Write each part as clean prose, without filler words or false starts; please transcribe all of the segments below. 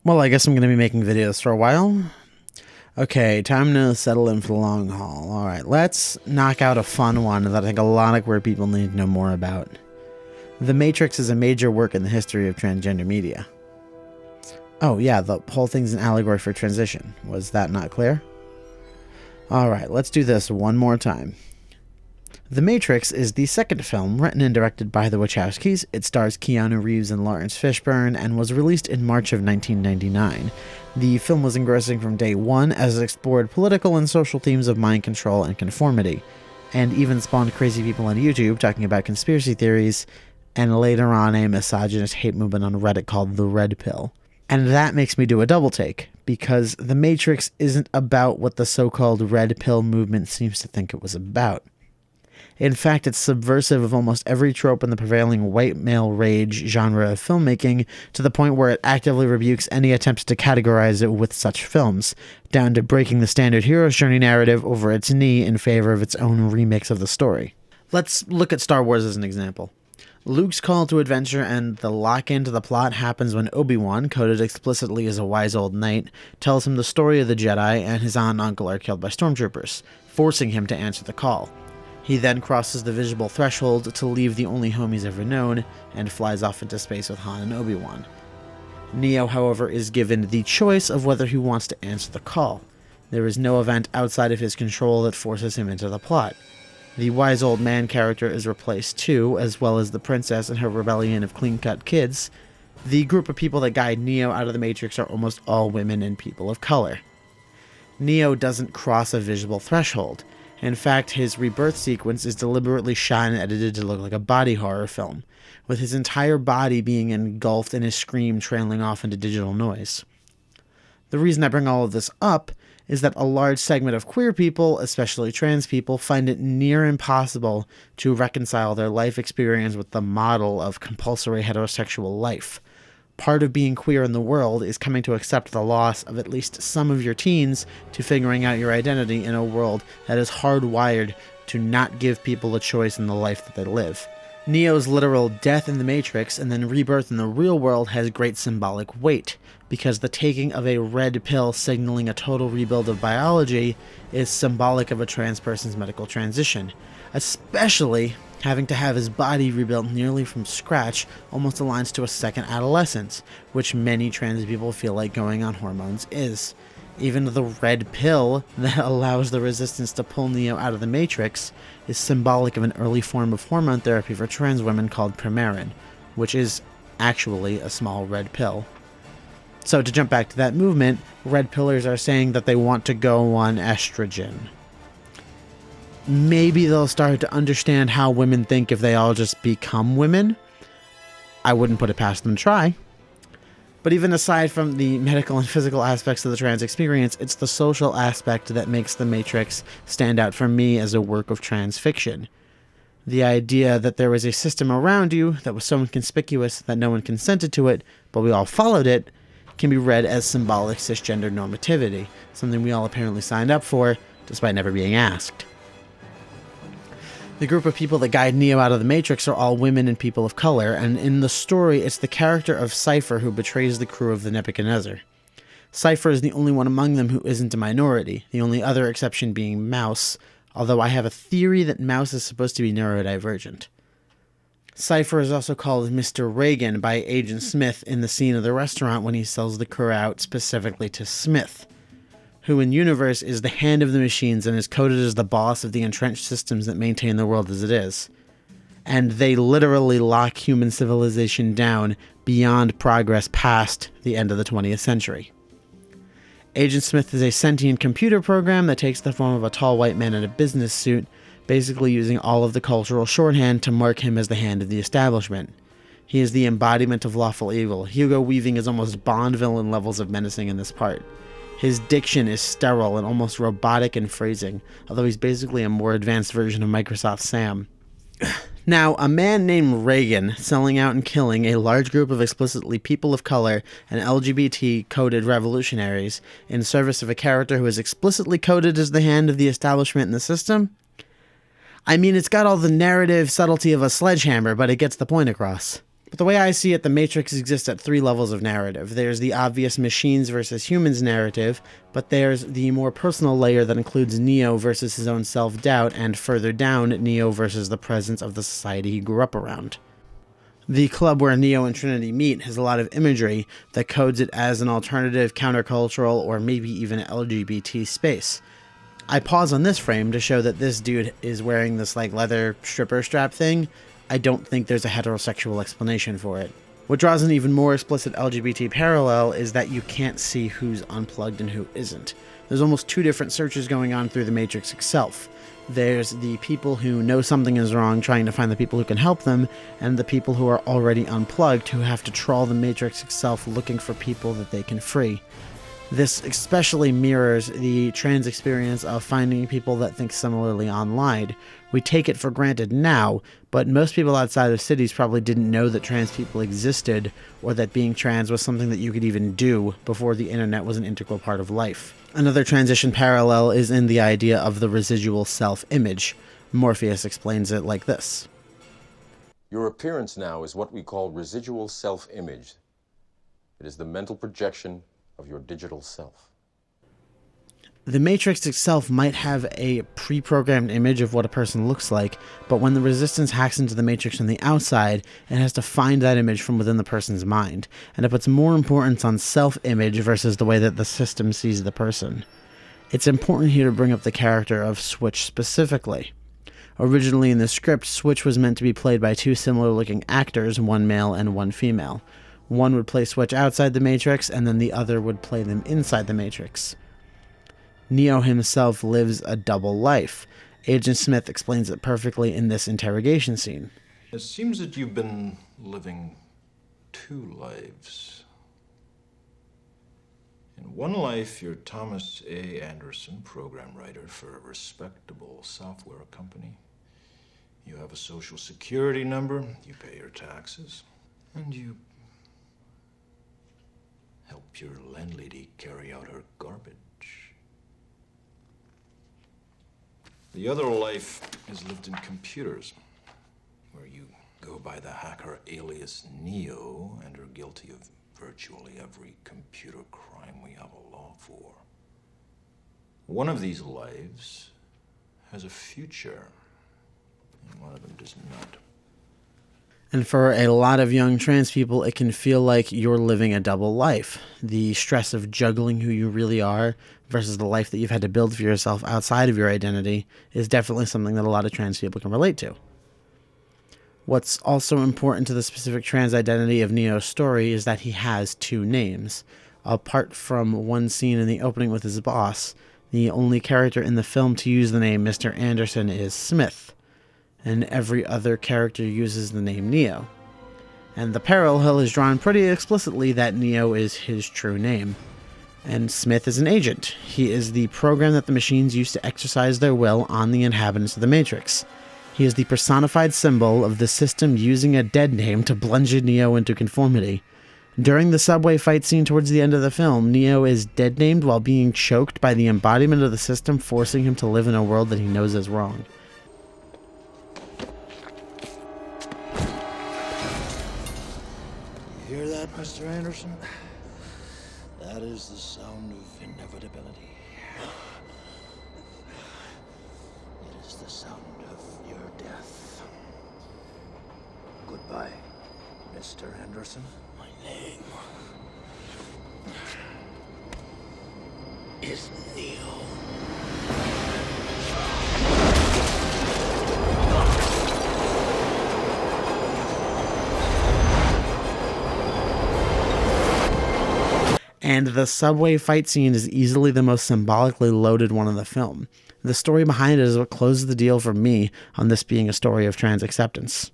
Well, I guess I'm going to be making videos for a while. Okay, time to settle in for the long haul. Alright, let's knock out a fun one that I think a lot of queer people need to know more about. The Matrix is a major work in the history of transgender media. Oh yeah, the whole thing's an allegory for transition. Was that not clear? Alright, let's do this one more time. The Matrix is the second film written and directed by the Wachowskis. It stars Keanu Reeves and Lawrence Fishburne and was released in March of 1999. The film was engrossing from day one as it explored political and social themes of mind control and conformity, and even spawned crazy people on YouTube talking about conspiracy theories, and later on a misogynist hate movement on Reddit called the Red Pill. And that makes me do a double take, because The Matrix isn't about what the so-called Red Pill movement seems to think it was about. In fact, it's subversive of almost every trope in the prevailing white male rage genre of filmmaking, to the point where it actively rebukes any attempts to categorize it with such films, down to breaking the standard hero's journey narrative over its knee in favor of its own remix of the story. Let's look at Star Wars as an example. Luke's call to adventure and the lock-in to the plot happens when Obi-Wan, coded explicitly as a wise old knight, tells him the story of the Jedi and his aunt and uncle are killed by stormtroopers, forcing him to answer the call. He then crosses the visible threshold to leave the only home he's ever known, and flies off into space with Han and Obi-Wan. Neo, however, is given the choice of whether he wants to answer the call. There is no event outside of his control that forces him into the plot. The wise old man character is replaced too, as well as the princess and her rebellion of clean-cut kids. The group of people that guide Neo out of the Matrix are almost all women and people of color. Neo doesn't cross a visible threshold. In fact, his rebirth sequence is deliberately shot and edited to look like a body horror film, with his entire body being engulfed in his scream trailing off into digital noise. The reason I bring all of this up is that a large segment of queer people, especially trans people, find it near impossible to reconcile their life experience with the model of compulsory heterosexual life. Part of being queer in the world is coming to accept the loss of at least some of your teens to figuring out your identity in a world that is hardwired to not give people a choice in the life that they live. Neo's literal death in the Matrix and then rebirth in the real world has great symbolic weight, because the taking of a red pill signaling a total rebuild of biology is symbolic of a trans person's medical transition, especially having to have his body rebuilt nearly from scratch almost aligns to a second adolescence, which many trans people feel like going on hormones is. Even the red pill that allows the resistance to pull Neo out of the Matrix is symbolic of an early form of hormone therapy for trans women called Premarin, which is actually a small red pill. So to jump back to that movement, red pillars are saying that they want to go on estrogen. Maybe they'll start to understand how women think if they all just become women. I wouldn't put it past them to try. But even aside from the medical and physical aspects of the trans experience, it's the social aspect that makes The Matrix stand out for me as a work of trans fiction. The idea that there was a system around you that was so inconspicuous that no one consented to it, but we all followed it, can be read as symbolic cisgender normativity, something we all apparently signed up for, despite never being asked. The group of people that guide Neo out of the Matrix are all women and people of color, and in the story, it's the character of Cypher who betrays the crew of the Nebuchadnezzar. Cypher is the only one among them who isn't a minority, the only other exception being Mouse, although I have a theory that Mouse is supposed to be neurodivergent. Cypher is also called Mr. Reagan by Agent Smith in the scene of the restaurant when he sells the crew out specifically to Smith, who in universe is the hand of the machines and is coded as the boss of the entrenched systems that maintain the world as it is. And they literally lock human civilization down beyond progress past the end of the 20th century. Agent Smith is a sentient computer program that takes the form of a tall white man in a business suit, basically using all of the cultural shorthand to mark him as the hand of the establishment. He is the embodiment of lawful evil. Hugo Weaving is almost Bond villain levels of menacing in this part. His diction is sterile and almost robotic in phrasing, although he's basically a more advanced version of Microsoft Sam. Now, a man named Reagan selling out and killing a large group of explicitly people of color and LGBT-coded revolutionaries in service of a character who is explicitly coded as the hand of the establishment in the system? I mean, it's got all the narrative subtlety of a sledgehammer, but it gets the point across. But the way I see it, the Matrix exists at 3 levels of narrative. There's the obvious machines versus humans narrative, but there's the more personal layer that includes Neo versus his own self-doubt, and further down, Neo versus the presence of the society he grew up around. The club where Neo and Trinity meet has a lot of imagery that codes it as an alternative, countercultural, or maybe even LGBT space. I pause on this frame to show that this dude is wearing this leather stripper strap thing. I don't think there's a heterosexual explanation for it. What draws an even more explicit LGBT parallel is that you can't see who's unplugged and who isn't. There's almost 2 different searches going on through the Matrix itself. There's the people who know something is wrong trying to find the people who can help them, and the people who are already unplugged who have to trawl the Matrix itself looking for people that they can free. This especially mirrors the trans experience of finding people that think similarly online. We take it for granted now, but most people outside of cities probably didn't know that trans people existed, or that being trans was something that you could even do before the internet was an integral part of life. Another transition parallel is in the idea of the residual self-image. Morpheus explains it like this. Your appearance now is what we call residual self-image. It is the mental projection of your digital self. The Matrix itself might have a pre-programmed image of what a person looks like, but when the Resistance hacks into the Matrix from the outside, it has to find that image from within the person's mind, and it puts more importance on self-image versus the way that the system sees the person. It's important here to bring up the character of Switch specifically. Originally in the script, Switch was meant to be played by 2 similar-looking actors, one male and one female. One would play Switch outside the Matrix, and then the other would play them inside the Matrix. Neo himself lives a double life. Agent Smith explains it perfectly in this interrogation scene. It seems that you've been living 2 lives. In one life, you're Thomas A. Anderson, program writer for a respectable software company. You have a social security number, you pay your taxes, and you help your landlady carry out her garbage. The other life is lived in computers, where you go by the hacker alias Neo and are guilty of virtually every computer crime we have a law for. One of these lives has a future, and one of them does not. And for a lot of young trans people, it can feel like you're living a double life. The stress of juggling who you really are versus the life that you've had to build for yourself outside of your identity is definitely something that a lot of trans people can relate to. What's also important to the specific trans identity of Neo's story is that he has 2 names. Apart from one scene in the opening with his boss, the only character in the film to use the name Mr. Anderson is Smith, and every other character uses the name Neo. And the parallel is drawn pretty explicitly that Neo is his true name. And Smith is an agent. He is the program that the machines use to exercise their will on the inhabitants of the Matrix. He is the personified symbol of the system using a dead name to plunge Neo into conformity. During the subway fight scene towards the end of the film, Neo is dead-named while being choked by the embodiment of the system, forcing him to live in a world that he knows is wrong. You hear that, Mr. Anderson? That is the sound of inevitability. It is the sound of your death. Goodbye, Mr. Anderson. My name is Neo. And the subway fight scene is easily the most symbolically loaded one in the film. The story behind it is what closes the deal for me on this being a story of trans acceptance.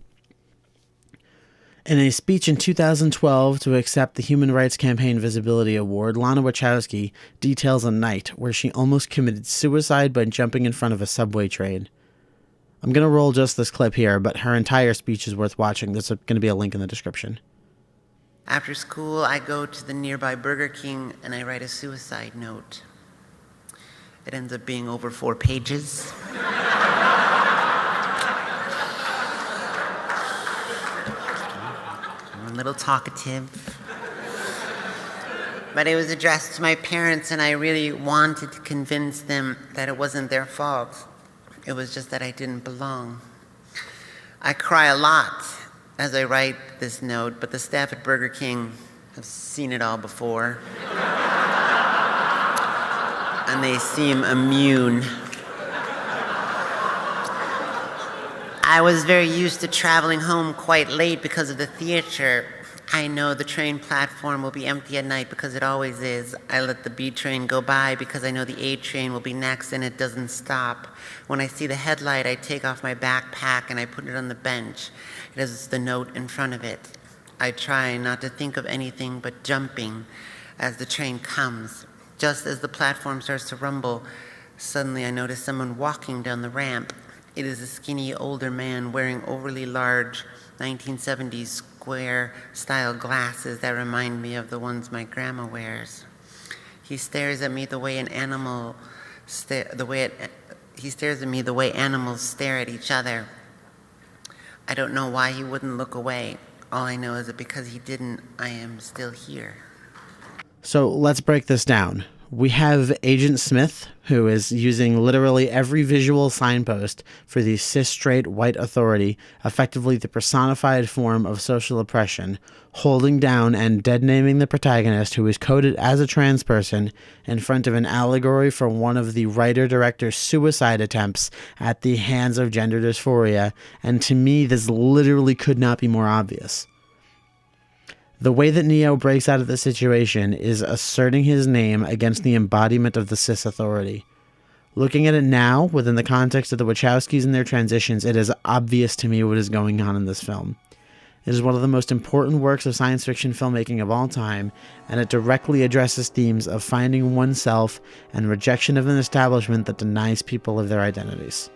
In a speech in 2012 to accept the Human Rights Campaign Visibility Award, Lana Wachowski details a night where she almost committed suicide by jumping in front of a subway train. I'm going to roll just this clip here, but her entire speech is worth watching. There's going to be a link in the description. After school, I go to the nearby Burger King and I write a suicide note. It ends up being over 4 pages. little talkative. But it was addressed to my parents, and I really wanted to convince them that it wasn't their fault. It was just that I didn't belong. I cry a lot as I write this note, but the staff at Burger King have seen it all before. And they seem immune. I was very used to traveling home quite late because of the theater. I know the train platform will be empty at night because it always is. I let the B train go by because I know the A train will be next and it doesn't stop. When I see the headlight, I take off my backpack and I put it on the bench. It has the note in front of it. I try not to think of anything but jumping as the train comes. Just as the platform starts to rumble, suddenly I notice someone walking down the ramp. It is a skinny older man wearing overly large 1970s square-style glasses that remind me of the ones my grandma wears. He stares at me the way animals stare at each other. I don't know why he wouldn't look away. All I know is that because he didn't, I am still here. So let's break this down. We have Agent Smith, who is using literally every visual signpost for the cis-straight white authority, effectively the personified form of social oppression, holding down and deadnaming the protagonist, who is coded as a trans person, in front of an allegory for one of the writer-director's suicide attempts at the hands of gender dysphoria, and to me this literally could not be more obvious. The way that Neo breaks out of the situation is asserting his name against the embodiment of the cis authority. Looking at it now, within the context of the Wachowskis and their transitions, it is obvious to me what is going on in this film. It is one of the most important works of science fiction filmmaking of all time, and it directly addresses themes of finding oneself and rejection of an establishment that denies people of their identities.